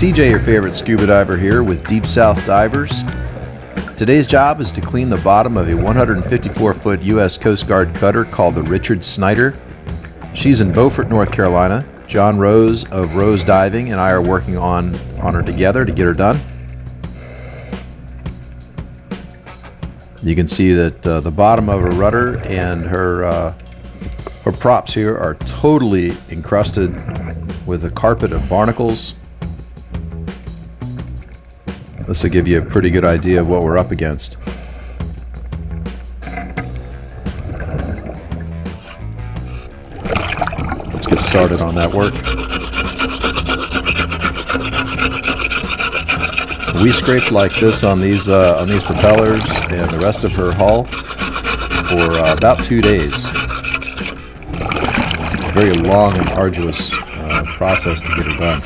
SeaJay, your favorite scuba diver here with Deep South Divers. Today's job is to clean the bottom of a 154-foot U.S. Coast Guard cutter called the RICHARD SNYDER. She's in Beaufort, North Carolina. John Rose of Rose Diving and I are working on her together to get her done. You can see that the bottom of her rudder and her props here are totally encrusted with a carpet of barnacles. This will give you a pretty good idea of what we're up against. Let's get started on that work. We scraped like this on these propellers and the rest of her hull for about 2 days. A very long and arduous process to get her done.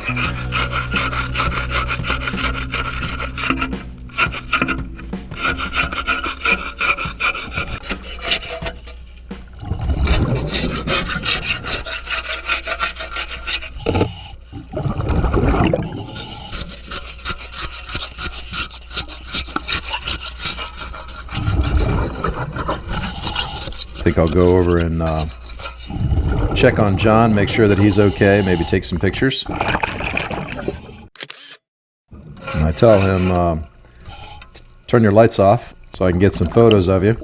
I think I'll go over and check on John, make sure that he's okay, maybe take some pictures. And I tell him, turn your lights off so I can get some photos of you.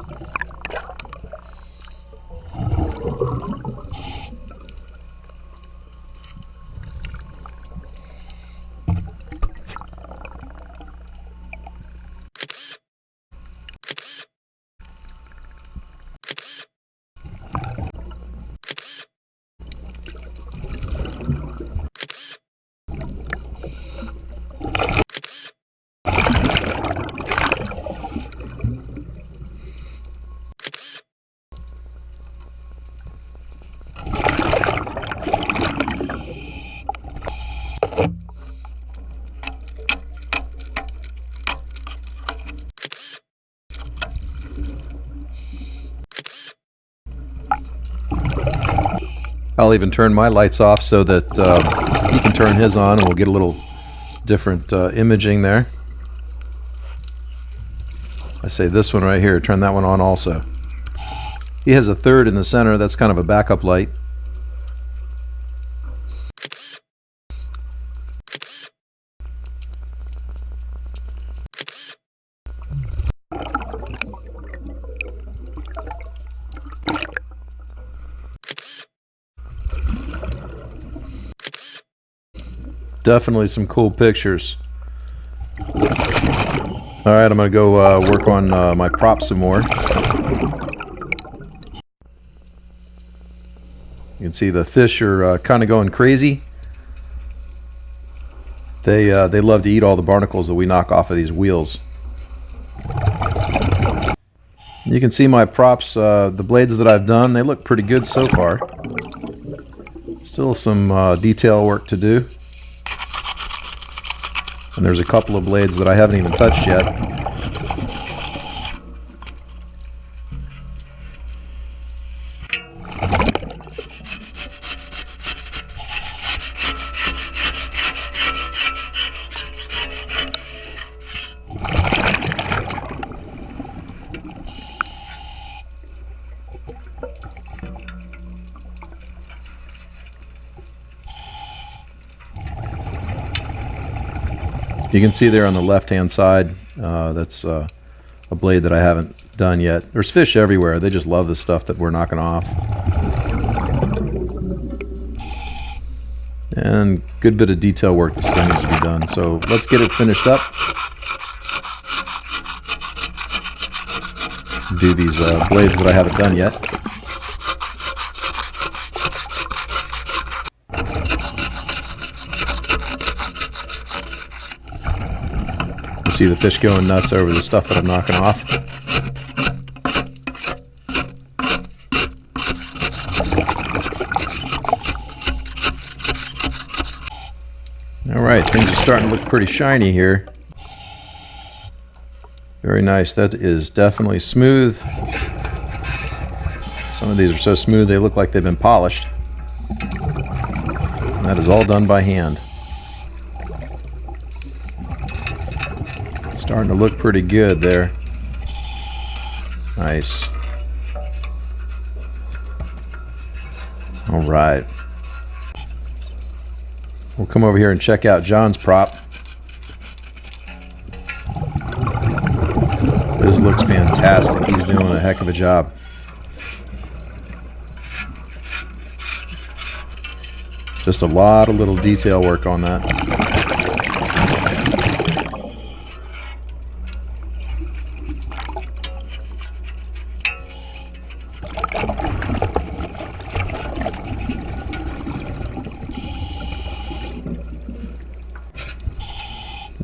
I'll even turn my lights off so that he can turn his on and we'll get a little different imaging there. I say this one right here, turn that one on also. He has a third in the center, that's kind of a backup light. Definitely some cool pictures. Alright, I'm going to go work on my props some more. You can see the fish are kind of going crazy. They love to eat all the barnacles that we knock off of these wheels. You can see my props, the blades that I've done, they look pretty good so far. Still some detail work to do. And there's a couple of blades that I haven't even touched yet. You can see there on the left-hand side, that's a blade that I haven't done yet. There's fish everywhere. They just love the stuff that we're knocking off. And good bit of detail work that still needs to be done. So let's get it finished up. Do these blades that I haven't done yet. See the fish going nuts over the stuff that I'm knocking off. Alright, things are starting to look pretty shiny here. Very nice. That is definitely smooth. Some of these are so smooth they look like they've been polished. And that is all done by hand. Starting to look pretty good there. Nice. All right. We'll come over here and check out John's prop. This looks fantastic. He's doing a heck of a job. Just a lot of little detail work on that.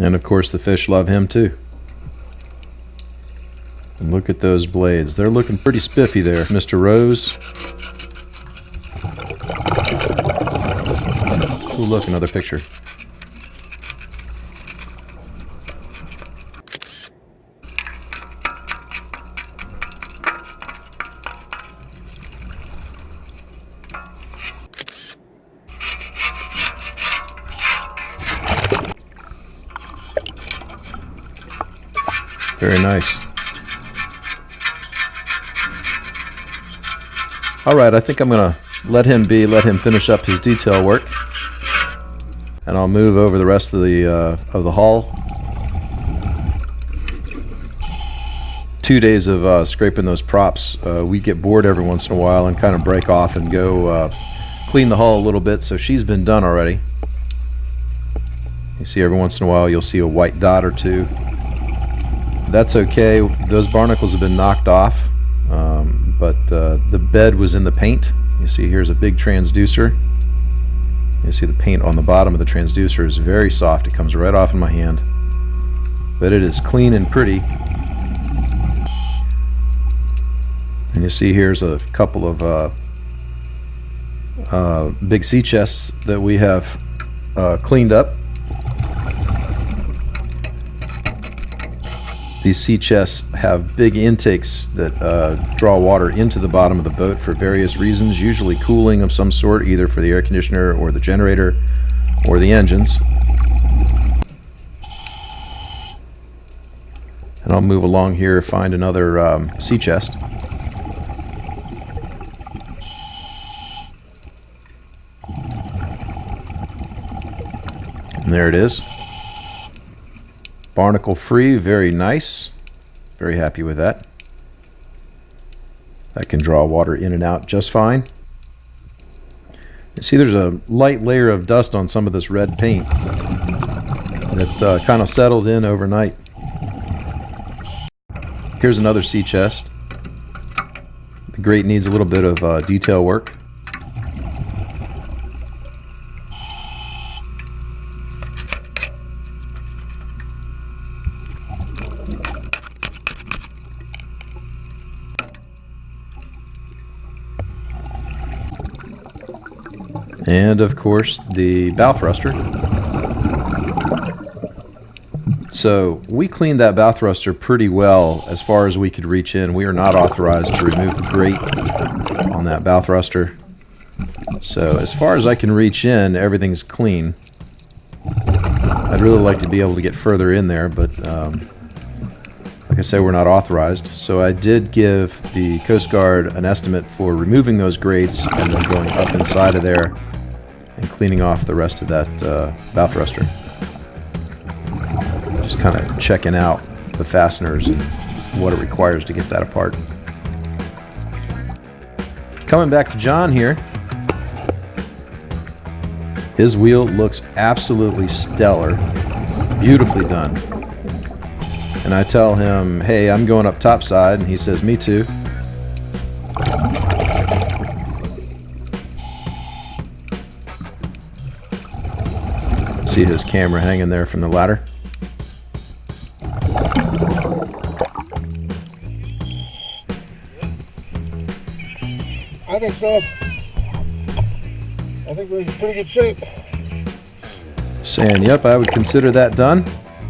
And of course the fish love him too. And look at those blades. They're looking pretty spiffy there, Mr. Rose. Ooh, look, another picture. Very nice. All right, I think I'm going to let him finish up his detail work. And I'll move over the rest of the haul. 2 days of scraping those props. We get bored every once in a while and kind of break off and go clean the hull a little bit, so she's been done already. You see every once in a while you'll see a white dot or two. That's okay. Those barnacles have been knocked off, but the bed was in the paint. You see here's a big transducer. You see the paint on the bottom of the transducer is very soft. It comes right off in my hand, but it is clean and pretty. And you see here's a couple of big sea chests that we have cleaned up. These sea chests have big intakes that draw water into the bottom of the boat for various reasons, usually cooling of some sort, either for the air conditioner or the generator or the engines. And I'll move along here, find another sea chest. And there it is. Barnacle free, very nice. Very happy with that. That can draw water in and out just fine. You see there's a light layer of dust on some of this red paint that kind of settled in overnight. Here's another sea chest. The grate needs a little bit of detail work. And of course the bow thruster. So we cleaned that bow thruster pretty well as far as we could reach in. We are not authorized to remove the grate on that bow thruster. So as far as I can reach in, everything's clean. I'd really like to be able to get further in there, but like I said, we're not authorized. So I did give the Coast Guard an estimate for removing those grates and then going up inside of there and cleaning off the rest of that bow thruster. Just kind of checking out the fasteners and what it requires to get that apart. Coming back to John here. His wheel looks absolutely stellar. Beautifully done. And I tell him, hey, I'm going up topside, and he says, me too. See his camera hanging there from the ladder? I think so. I think we're in pretty good shape. Saying, yep, I would consider that done.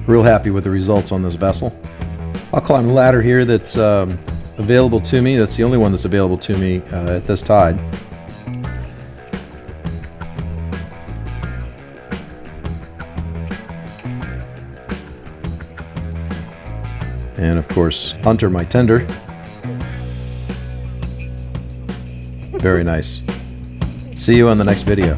Real happy with the results on this vessel. I'll climb the ladder here that's available to me. That's the only one that's available to me at this tide. And of course, Hunter, my tender. Very nice. See you on the next video.